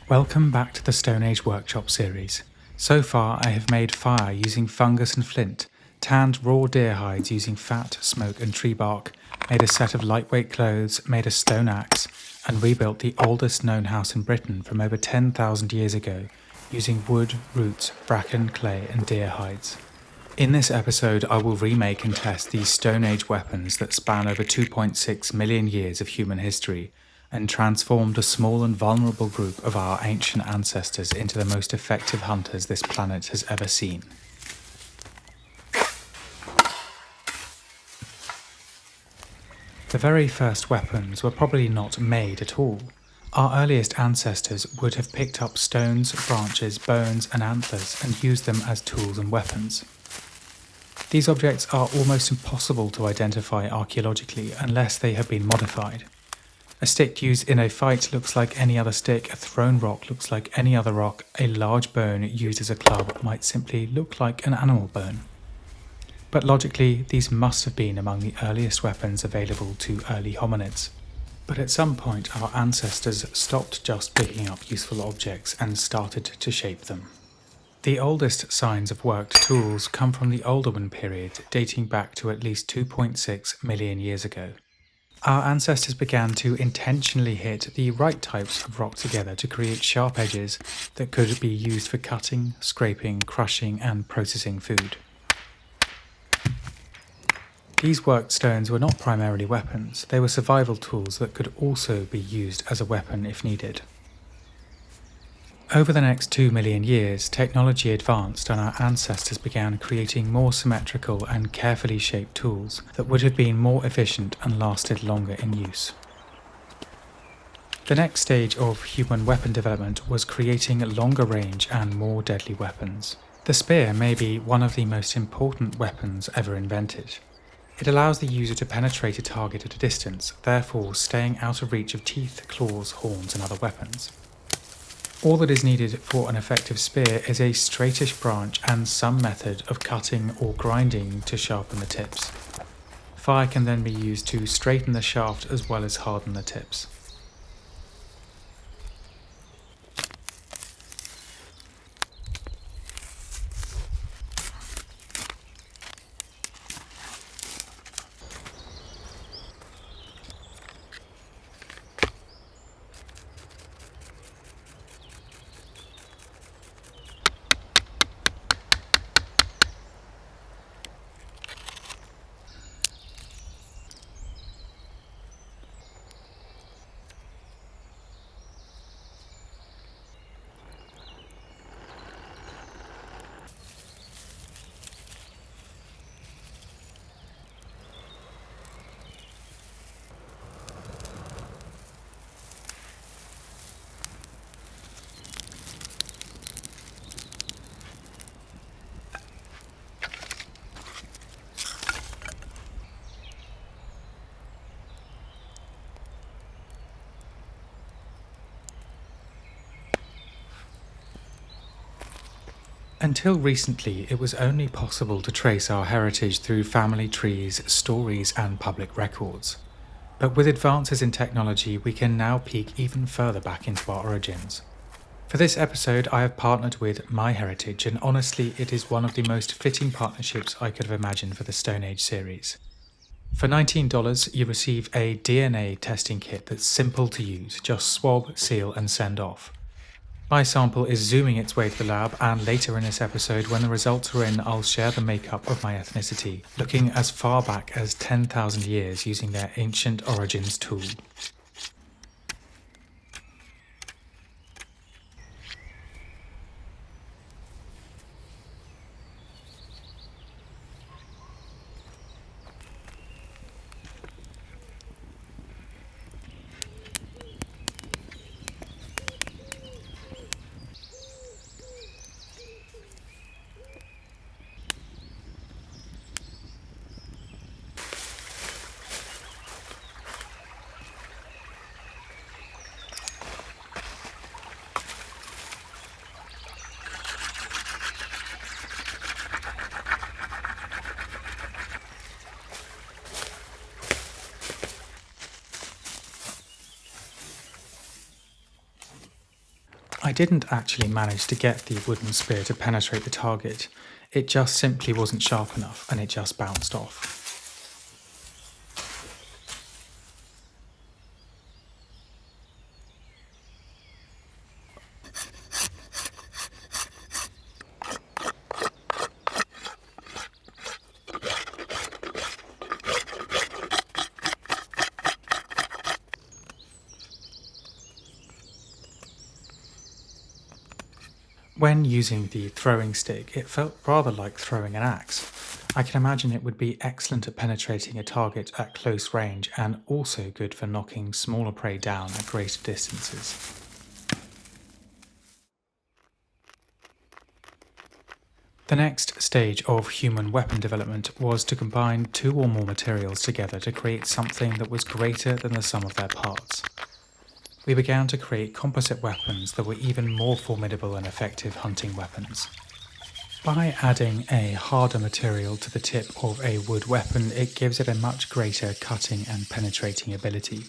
Welcome back to the Stone Age Workshop series. So far I have made fire using fungus and flint, tanned raw deer hides using fat, smoke and tree bark, made a set of lightweight clothes, made a stone axe, and rebuilt the oldest known house in Britain from over 10,000 years ago using wood, roots, bracken, clay and deer hides. In this episode I will remake and test these Stone Age weapons that span over 2.6 million years of human history and transformed a small and vulnerable group of our ancient ancestors into the most effective hunters this planet has ever seen. The very first weapons were probably not made at all. Our earliest ancestors would have picked up stones, branches, bones and antlers and used them as tools and weapons. These objects are almost impossible to identify archaeologically unless they have been modified. A stick used in a fight looks like any other stick, a thrown rock looks like any other rock, a large bone used as a club might simply look like an animal bone. But logically, these must have been among the earliest weapons available to early hominids. But at some point our ancestors stopped just picking up useful objects and started to shape them. The oldest signs of worked tools come from the Oldowan period, dating back to at least 2.6 million years ago. Our ancestors began to intentionally hit the right types of rock together to create sharp edges that could be used for cutting, scraping, crushing and processing food. These worked stones were not primarily weapons, they were survival tools that could also be used as a weapon if needed. Over the next 2 million years, technology advanced and our ancestors began creating more symmetrical and carefully shaped tools that would have been more efficient and lasted longer in use. The next stage of human weapon development was creating longer range and more deadly weapons. The spear may be one of the most important weapons ever invented. It allows the user to penetrate a target at a distance, therefore staying out of reach of teeth, claws, horns and other weapons. All that is needed for an effective spear is a straightish branch and some method of cutting or grinding to sharpen the tips. Fire can then be used to straighten the shaft as well as harden the tips. Until recently, it was only possible to trace our heritage through family trees, stories and public records. But with advances in technology, we can now peek even further back into our origins. For this episode, I have partnered with MyHeritage, and honestly, it is one of the most fitting partnerships I could have imagined for the Stone Age series. For $19, you receive a DNA testing kit that's simple to use, just swab, seal and send off. My sample is zooming its way to the lab, and later in this episode when the results are in, I'll share the makeup of my ethnicity, looking as far back as 10,000 years using their ancient origins tool. I didn't actually manage to get the wooden spear to penetrate the target. It just simply wasn't sharp enough and it just bounced off. When using the throwing stick, it felt rather like throwing an axe. I can imagine it would be excellent at penetrating a target at close range and also good for knocking smaller prey down at greater distances. The next stage of human weapon development was to combine 2 or more materials together to create something that was greater than the sum of their parts. We began to create composite weapons that were even more formidable and effective hunting weapons. By adding a harder material to the tip of a wood weapon, it gives it a much greater cutting and penetrating ability.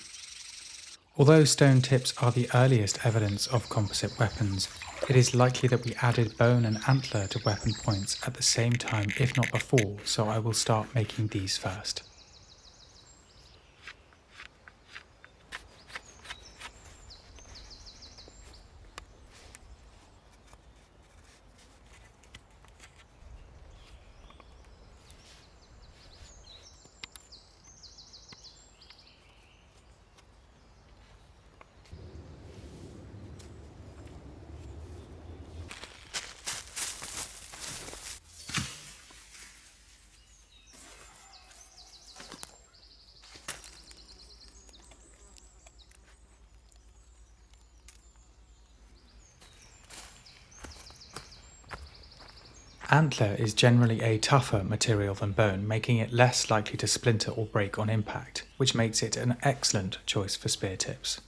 Although stone tips are the earliest evidence of composite weapons, it is likely that we added bone and antler to weapon points at the same time, if not before, so I will start making these first. Antler is generally a tougher material than bone, making it less likely to splinter or break on impact, which makes it an excellent choice for spear tips.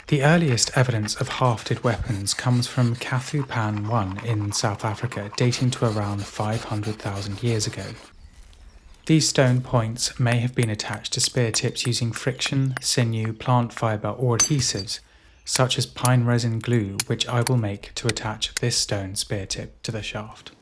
The earliest evidence of hafted weapons comes from Cathupan I in South Africa, dating to around 500,000 years ago. These stone points may have been attached to spear tips using friction, sinew, plant fibre or adhesives, such as pine resin glue, which I will make to attach this stone spear tip to the shaft.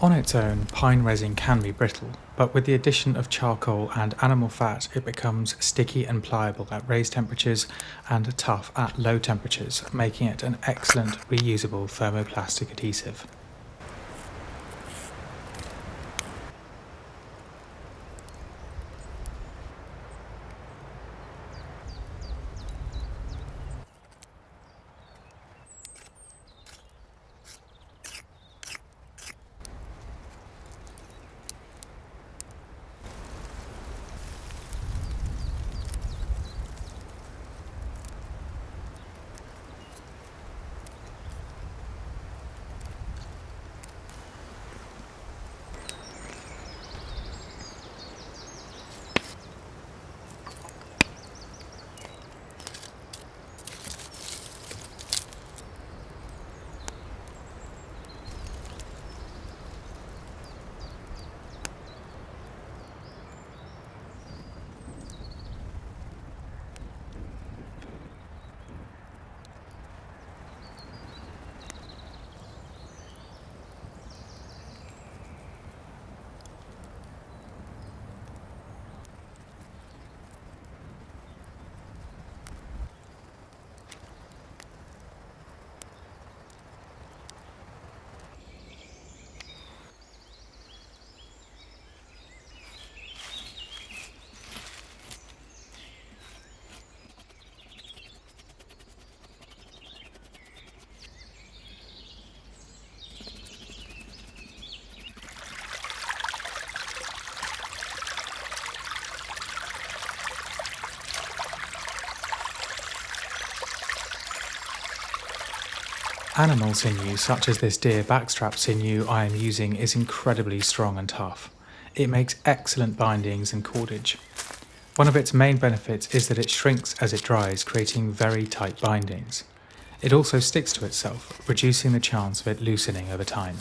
On its own, pine resin can be brittle, but with the addition of charcoal and animal fat, it becomes sticky and pliable at raised temperatures and tough at low temperatures, making it an excellent reusable thermoplastic adhesive. Animal sinew, such as this deer backstrap sinew I am using, is incredibly strong and tough. It makes excellent bindings and cordage. One of its main benefits is that it shrinks as it dries, creating very tight bindings. It also sticks to itself, reducing the chance of it loosening over time.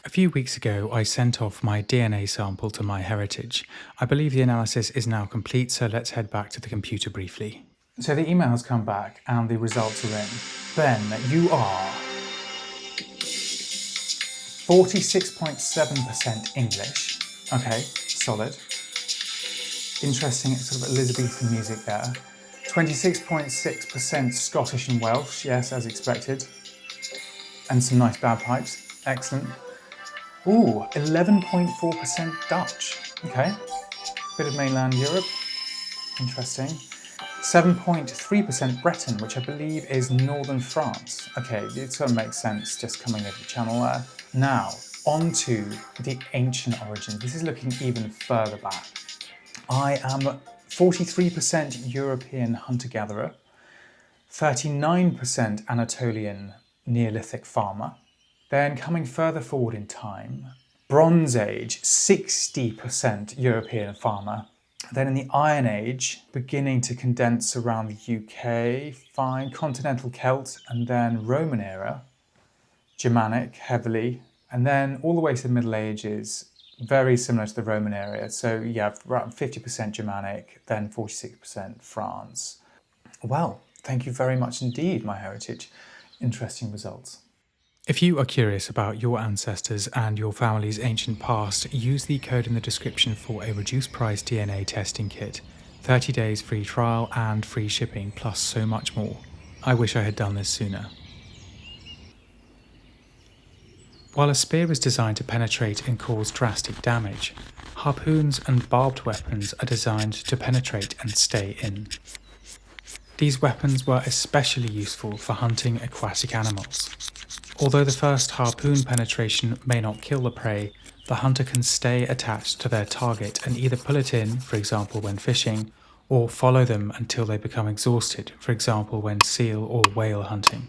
A few weeks ago, I sent off my DNA sample to MyHeritage. I believe the analysis is now complete, so let's head back to the computer briefly. So the email has come back and the results are in. Ben, you are 46.7% English. Okay, solid. Interesting sort of Elizabethan music there. 26.6% Scottish and Welsh, yes, as expected. And some nice bagpipes, excellent. Ooh, 11.4% Dutch. Okay, bit of mainland Europe. Interesting. 7.3% Breton, which I believe is northern France. Okay, it sort of makes sense just coming over the channel there. Now, on to the ancient origins. This is looking even further back. I am 43% European hunter-gatherer, 39% Anatolian Neolithic farmer. Then coming further forward in time, Bronze Age, 60% European farmer. Then in the Iron Age, beginning to condense around the UK, fine, continental Celt, and then Roman era, Germanic heavily, and then all the way to the Middle Ages, very similar to the Roman era. So yeah, around 50% Germanic, then 46% France. Well, thank you very much indeed, MyHeritage. Interesting results. If you are curious about your ancestors and your family's ancient past, use the code in the description for a reduced price DNA testing kit, 30 days free trial and free shipping, plus so much more. I wish I had done this sooner. While a spear is designed to penetrate and cause drastic damage, harpoons and barbed weapons are designed to penetrate and stay in. These weapons were especially useful for hunting aquatic animals. Although the first harpoon penetration may not kill the prey, the hunter can stay attached to their target and either pull it in, for example when fishing, or follow them until they become exhausted, for example when seal or whale hunting.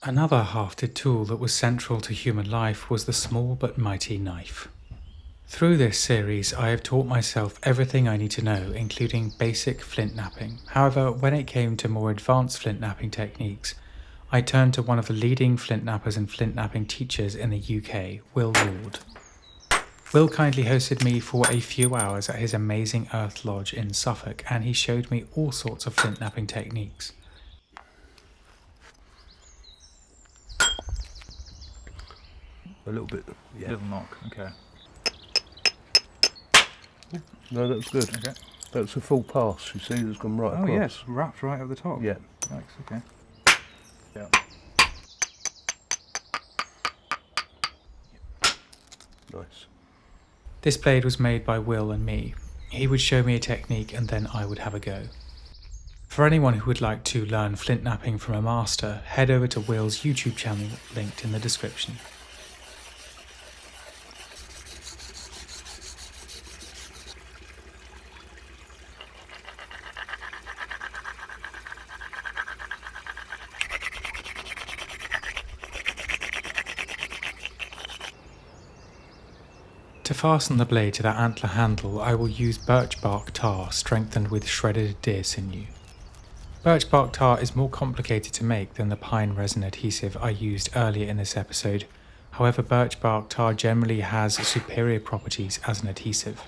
Another hafted tool that was central to human life was the small but mighty knife. Through this series, I have taught myself everything I need to know, including basic flint knapping. However, when it came to more advanced flint knapping techniques, I turned to one of the leading flint knappers and flint knapping teachers in the UK, Will Ward. Will kindly hosted me for a few hours at his amazing earth lodge in Suffolk, and he showed me all sorts of flint knapping techniques. A little bit, yeah. Little knock, okay. No, that's good. Okay. That's a full pass, you see, that's gone right across. Oh yes, wrapped right at the top. Yeah. Nice, okay. Yeah. Nice. This blade was made by Will and me. He would show me a technique and then I would have a go. For anyone who would like to learn flint knapping from a master, head over to Will's YouTube channel linked in the description. To fasten the blade to the antler handle, I will use birch bark tar strengthened with shredded deer sinew. Birch bark tar is more complicated to make than the pine resin adhesive I used earlier in this episode. However, birch bark tar generally has superior properties as an adhesive.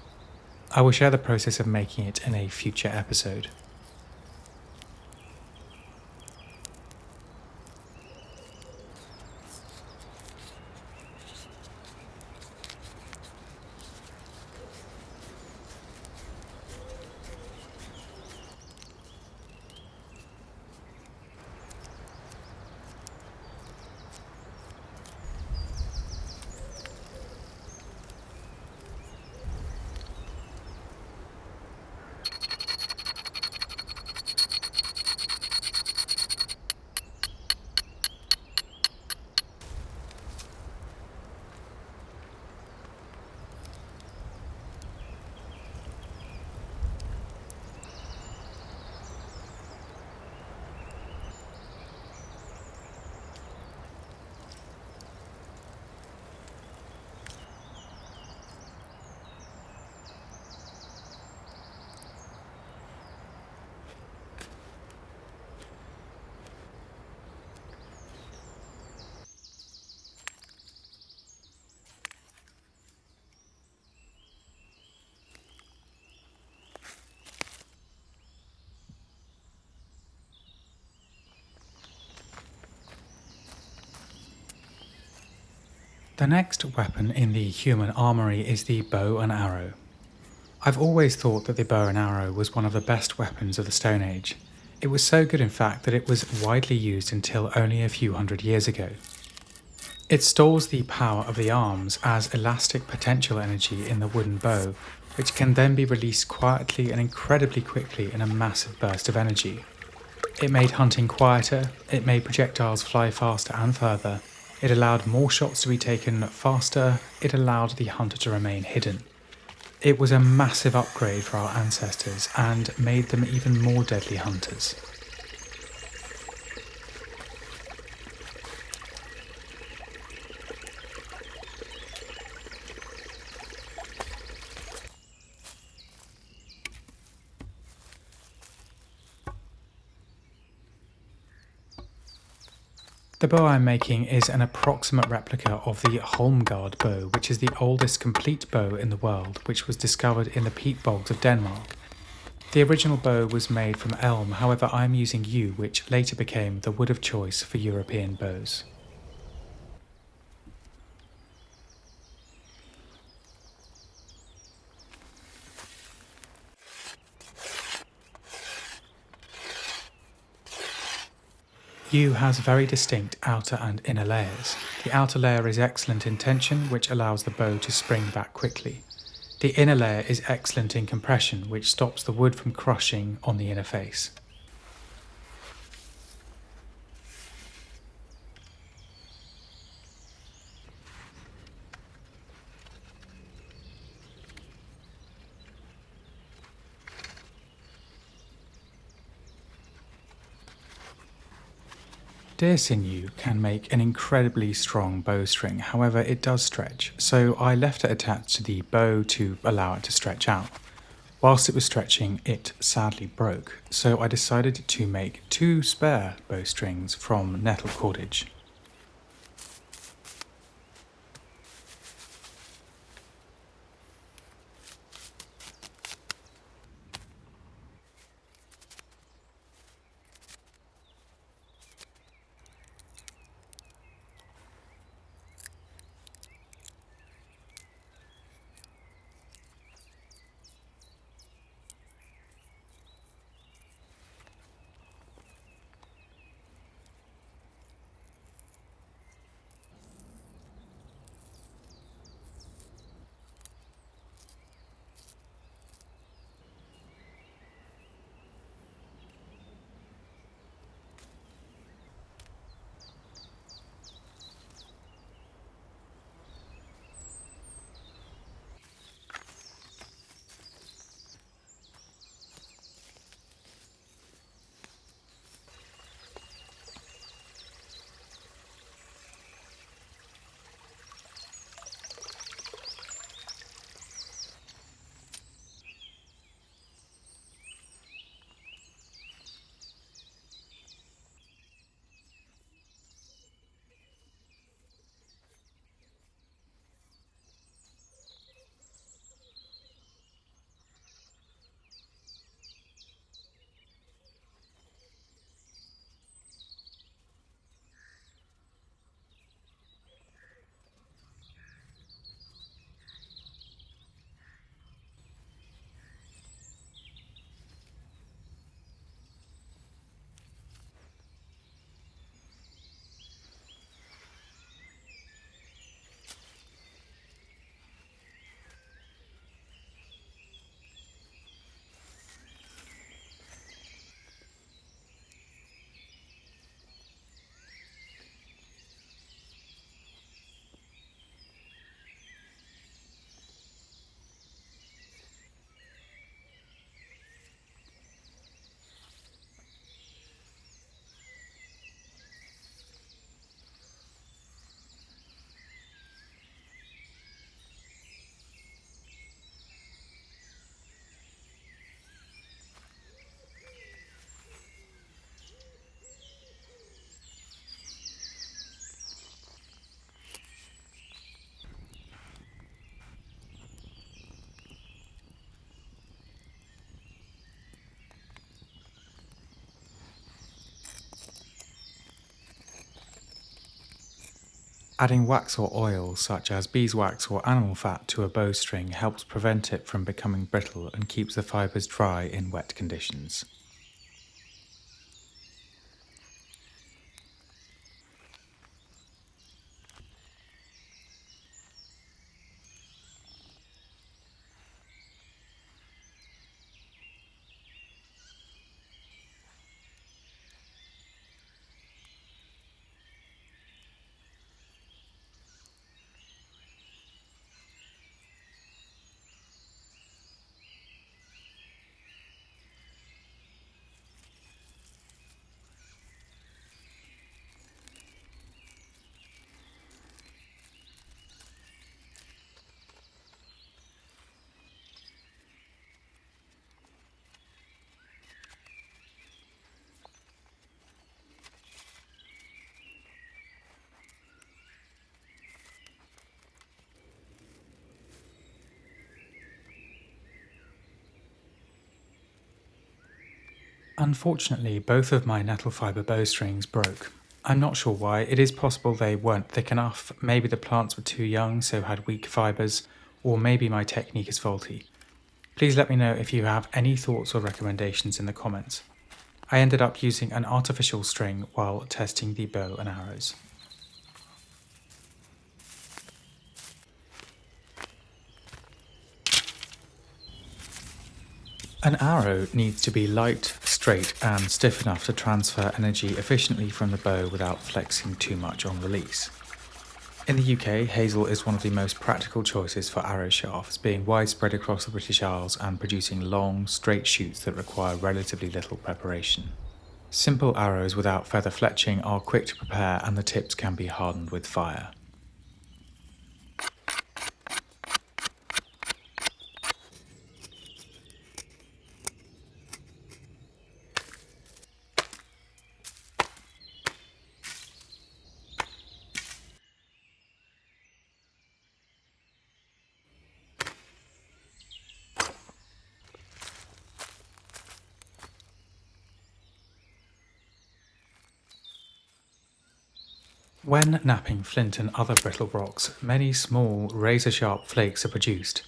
I will share the process of making it in a future episode. The next weapon in the human armoury is the bow and arrow. I've always thought that the bow and arrow was one of the best weapons of the Stone Age. It was so good in fact that it was widely used until only a few hundred years ago. It stores the power of the arms as elastic potential energy in the wooden bow, which can then be released quietly and incredibly quickly in a massive burst of energy. It made hunting quieter, it made projectiles fly faster and further, it allowed more shots to be taken faster, it allowed the hunter to remain hidden. It was a massive upgrade for our ancestors and made them even more deadly hunters. The bow I'm making is an approximate replica of the Holmegaard bow, which is the oldest complete bow in the world, which was discovered in the peat bogs of Denmark. The original bow was made from elm, however I'm using yew, which later became the wood of choice for European bows. Yew has very distinct outer and inner layers. The outer layer is excellent in tension, which allows the bow to spring back quickly. The inner layer is excellent in compression, which stops the wood from crushing on the inner face. Deer sinew can make an incredibly strong bowstring, however it does stretch, so I left it attached to the bow to allow it to stretch out. Whilst it was stretching, it sadly broke, so I decided to make 2 spare bowstrings from nettle cordage. Adding wax or oil, such as beeswax or animal fat, to a bowstring helps prevent it from becoming brittle and keeps the fibres dry in wet conditions. Unfortunately, both of my nettle fibre bowstrings broke. I'm not sure why. It is possible they weren't thick enough, maybe the plants were too young so had weak fibres, or maybe my technique is faulty. Please let me know if you have any thoughts or recommendations in the comments. I ended up using an artificial string while testing the bow and arrows. An arrow needs to be light, straight, and stiff enough to transfer energy efficiently from the bow without flexing too much on release. In the UK, hazel is one of the most practical choices for arrow shafts, being widespread across the British Isles and producing long, straight shoots that require relatively little preparation. Simple arrows without feather fletching are quick to prepare and the tips can be hardened with fire. When knapping flint and other brittle rocks, many small, razor-sharp flakes are produced.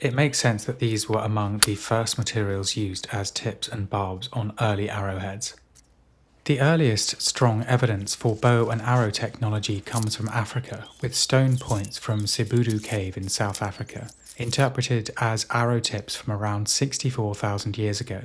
It makes sense that these were among the first materials used as tips and barbs on early arrowheads. The earliest strong evidence for bow and arrow technology comes from Africa, with stone points from Sibudu Cave in South Africa, interpreted as arrow tips from around 64,000 years ago.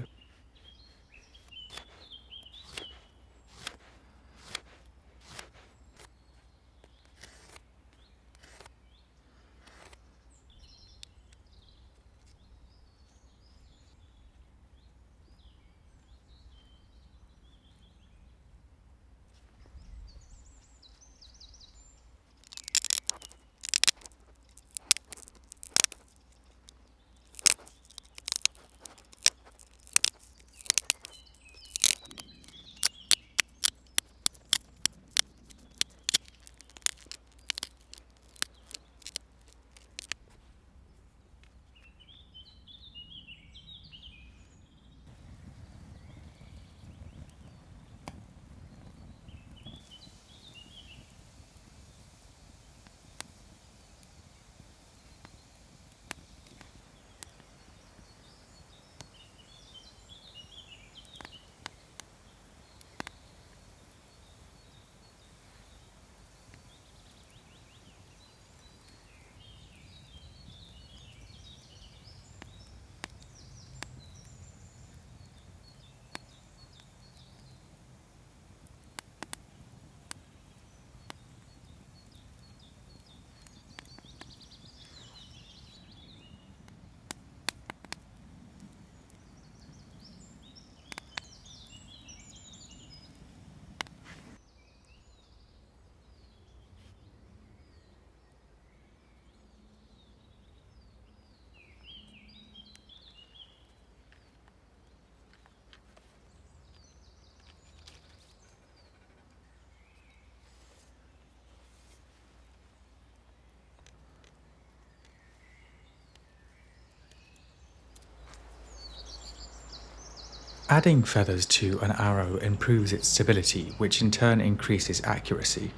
Adding feathers to an arrow improves its stability, which in turn increases accuracy.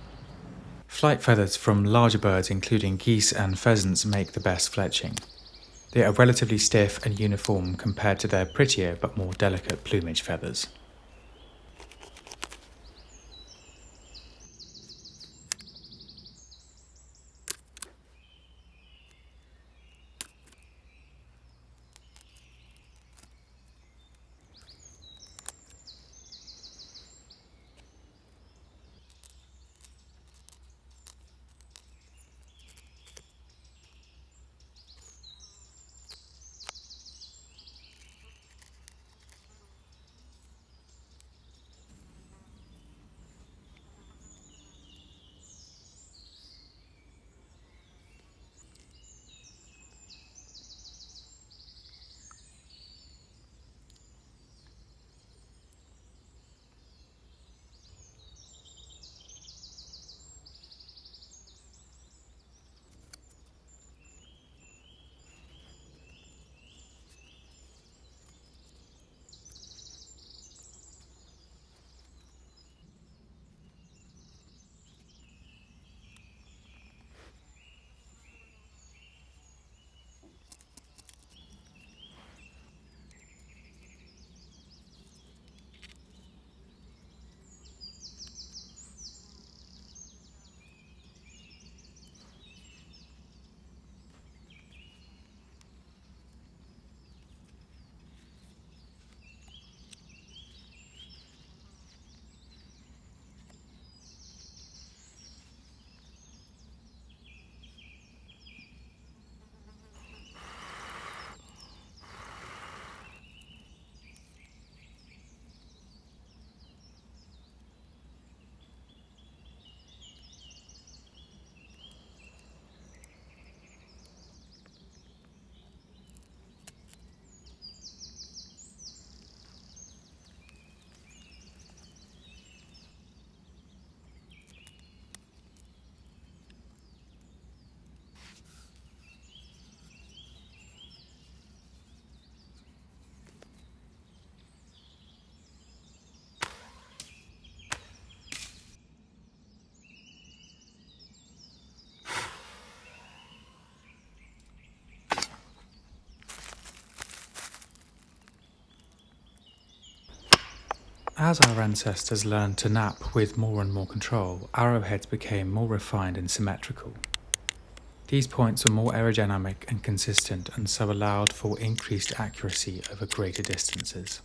Flight feathers from larger birds including geese and pheasants make the best fletching. They are relatively stiff and uniform compared to their prettier but more delicate plumage feathers. As our ancestors learned to nap with more and more control, arrowheads became more refined and symmetrical. These points were more aerodynamic and consistent and so allowed for increased accuracy over greater distances.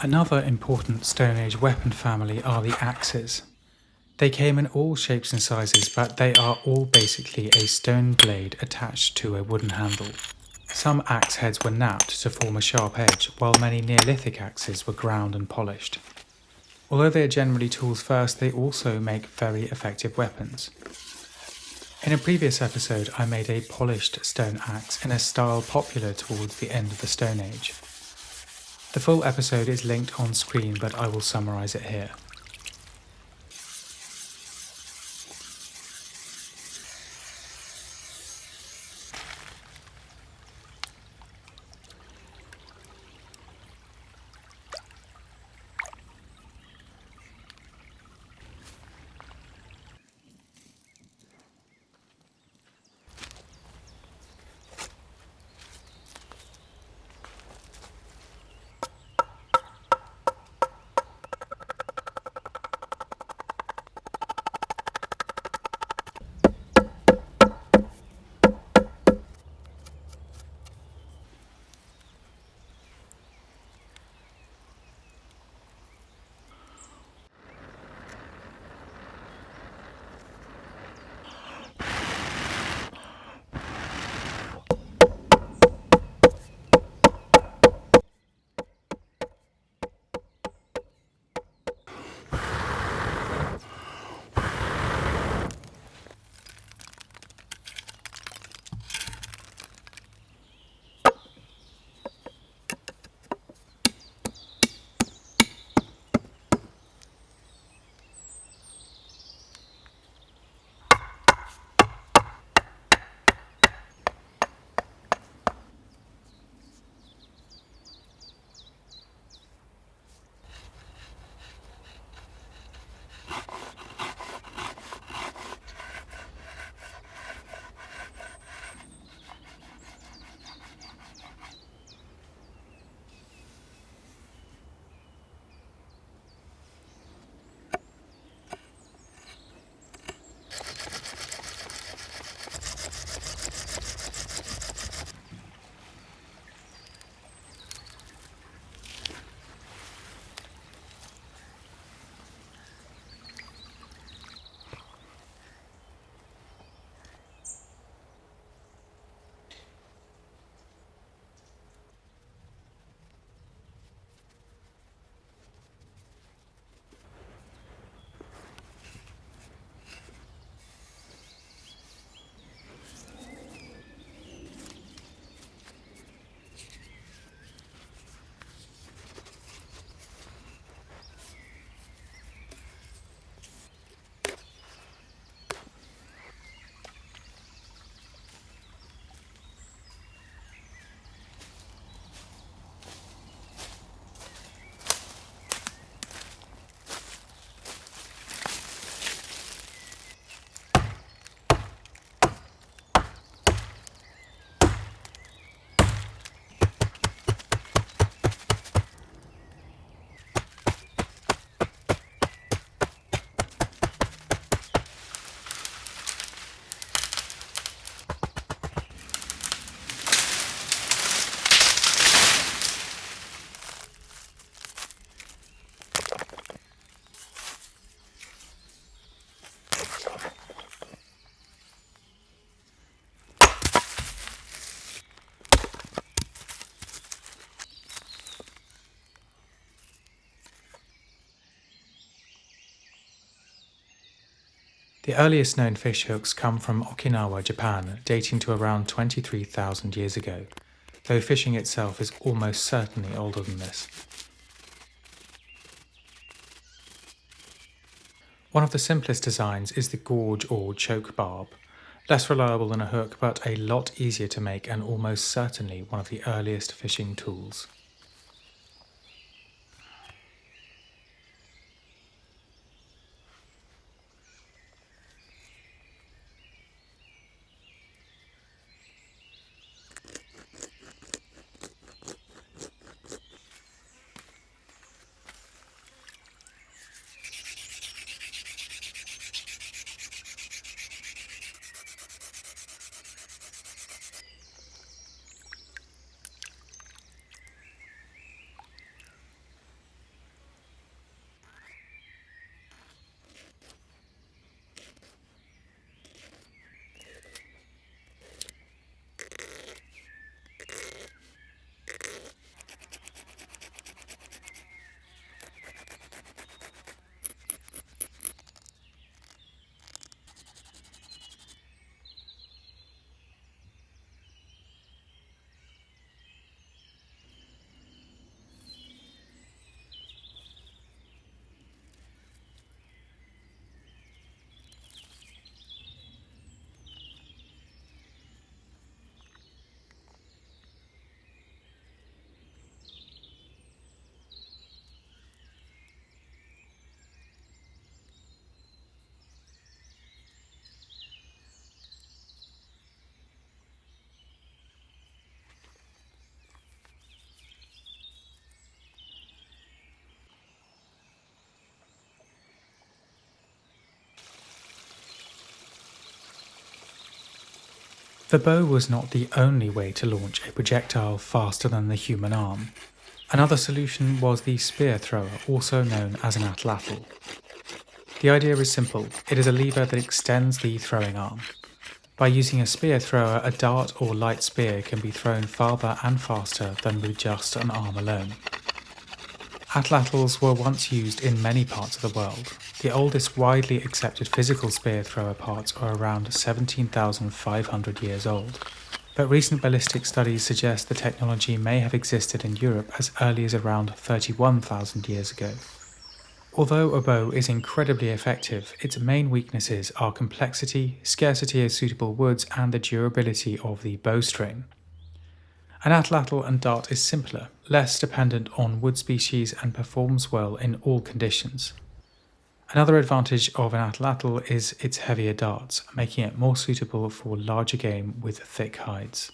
Another important Stone Age weapon family are the axes. They came in all shapes and sizes, but they are all basically a stone blade attached to a wooden handle. Some axe heads were knapped to form a sharp edge, while many Neolithic axes were ground and polished. Although they are generally tools first, they also make very effective weapons. In a previous episode, I made a polished stone axe in a style popular towards the end of the Stone Age. The full episode is linked on screen, but I will summarise it here. The earliest known fish hooks come from Okinawa, Japan, dating to around 23,000 years ago, though fishing itself is almost certainly older than this. One of the simplest designs is the gorge or choke barb, less reliable than a hook but a lot easier to make and almost certainly one of the earliest fishing tools. The bow was not the only way to launch a projectile faster than the human arm. Another solution was the spear thrower, also known as an Atlatl. The idea is simple. It is a lever that extends the throwing arm. By using a spear thrower, a dart or light spear can be thrown farther and faster than with just an arm alone. Atlatls were once used in many parts of the world. The oldest widely accepted physical spear thrower parts are around 17,500 years old, but recent ballistic studies suggest the technology may have existed in Europe as early as around 31,000 years ago. Although a bow is incredibly effective, its main weaknesses are complexity, scarcity of suitable woods, and the durability of the bowstring. An Atlatl and dart is simpler, less dependent on wood species, and performs well in all conditions. Another advantage of an Atlatl is its heavier darts, making it more suitable for larger game with thick hides.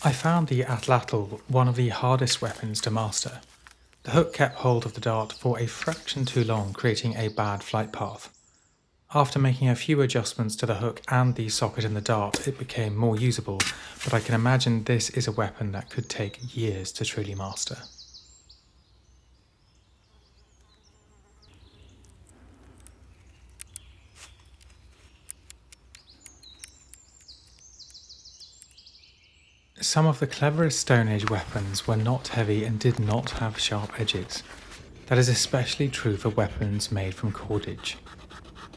I found the Atlatl one of the hardest weapons to master. The hook kept hold of the dart for a fraction too long, creating a bad flight path. After making a few adjustments to the hook and the socket in the dart, it became more usable, but I can imagine this is a weapon that could take years to truly master. Some of the cleverest Stone Age weapons were not heavy and did not have sharp edges. That is especially true for weapons made from cordage.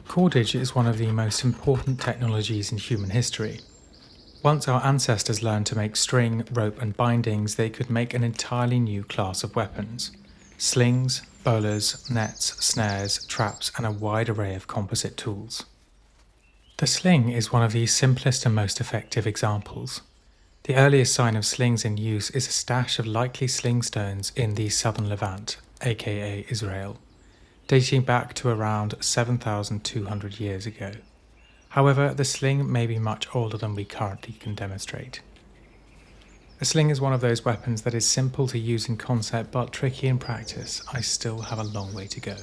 Cordage is one of the most important technologies in human history. Once our ancestors learned to make string, rope and bindings, they could make an entirely new class of weapons. Slings, bolas, nets, snares, traps and a wide array of composite tools. The sling is one of the simplest and most effective examples. The earliest sign of slings in use is a stash of likely sling stones in the southern Levant, aka Israel, dating back to around 7,200 years ago. However, the sling may be much older than we currently can demonstrate. A sling is one of those weapons that is simple to use in concept but tricky in practice. I still have a long way to go.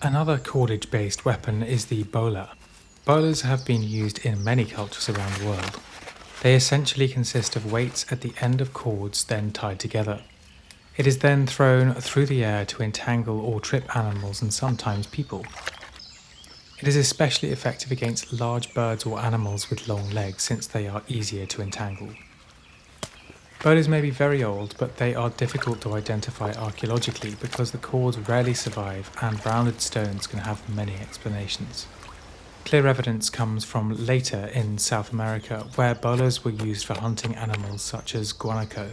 Another cordage-based weapon is the bola. Bolas have been used in many cultures around the world. They essentially consist of weights at the end of cords then tied together. It is then thrown through the air to entangle or trip animals and sometimes people. It is especially effective against large birds or animals with long legs since they are easier to entangle. Bolas may be very old, but they are difficult to identify archaeologically because the cords rarely survive and rounded stones can have many explanations. Clear evidence comes from later in South America, where bolas were used for hunting animals such as guanaco.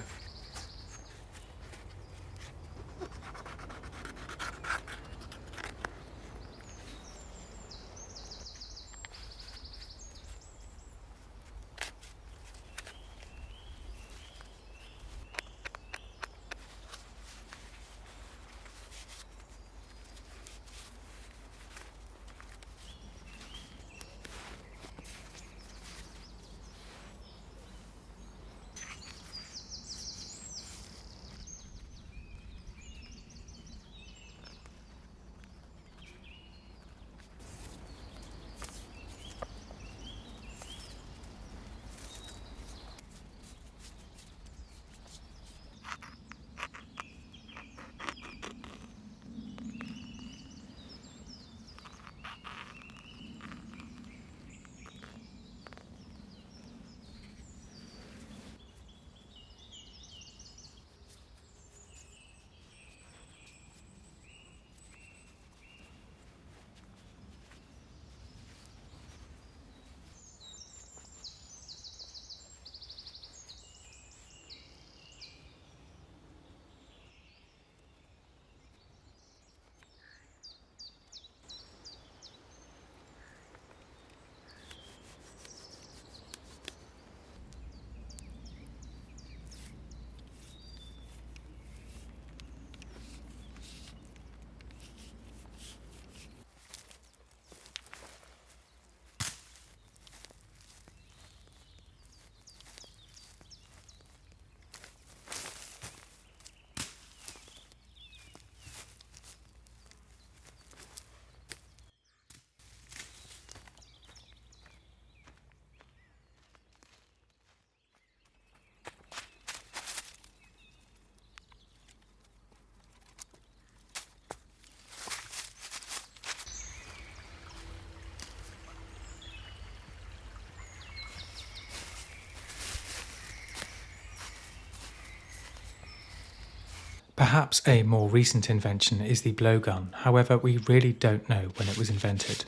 Perhaps a more recent invention is the blowgun, however we really don't know when it was invented.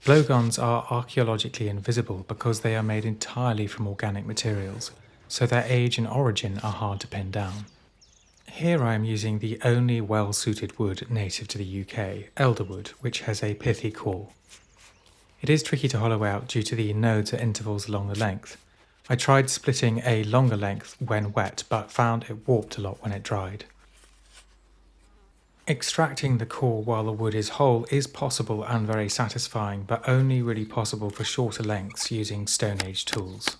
Blowguns are archaeologically invisible because they are made entirely from organic materials, so their age and origin are hard to pin down. Here I am using the only well-suited wood native to the UK, elderwood, which has a pithy core. It is tricky to hollow out due to the nodes at intervals along the length. I tried splitting a longer length when wet, but found it warped a lot when it dried. Extracting the core while the wood is whole is possible and very satisfying, but only really possible for shorter lengths using Stone Age tools.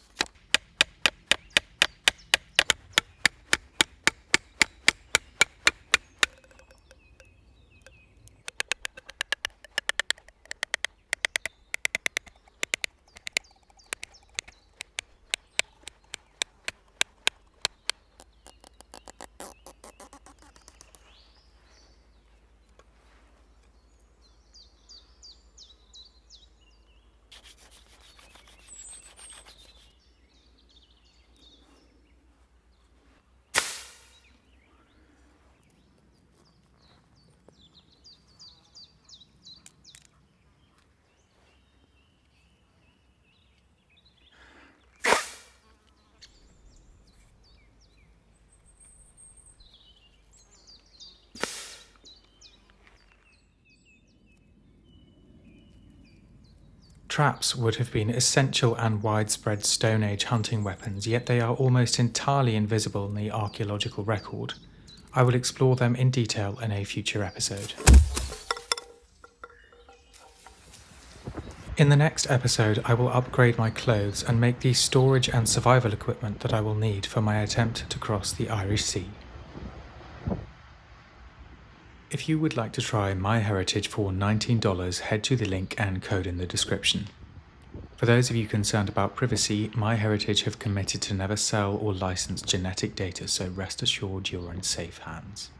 Traps would have been essential and widespread Stone Age hunting weapons, yet they are almost entirely invisible in the archaeological record. I will explore them in detail in a future episode. In the next episode, I will upgrade my clothes and make the storage and survival equipment that I will need for my attempt to cross the Irish Sea. If you would like to try My Heritage for $19, head to the link and code in the description. For those of you concerned about privacy, My Heritage have committed to never sell or license genetic data, so rest assured you're in safe hands.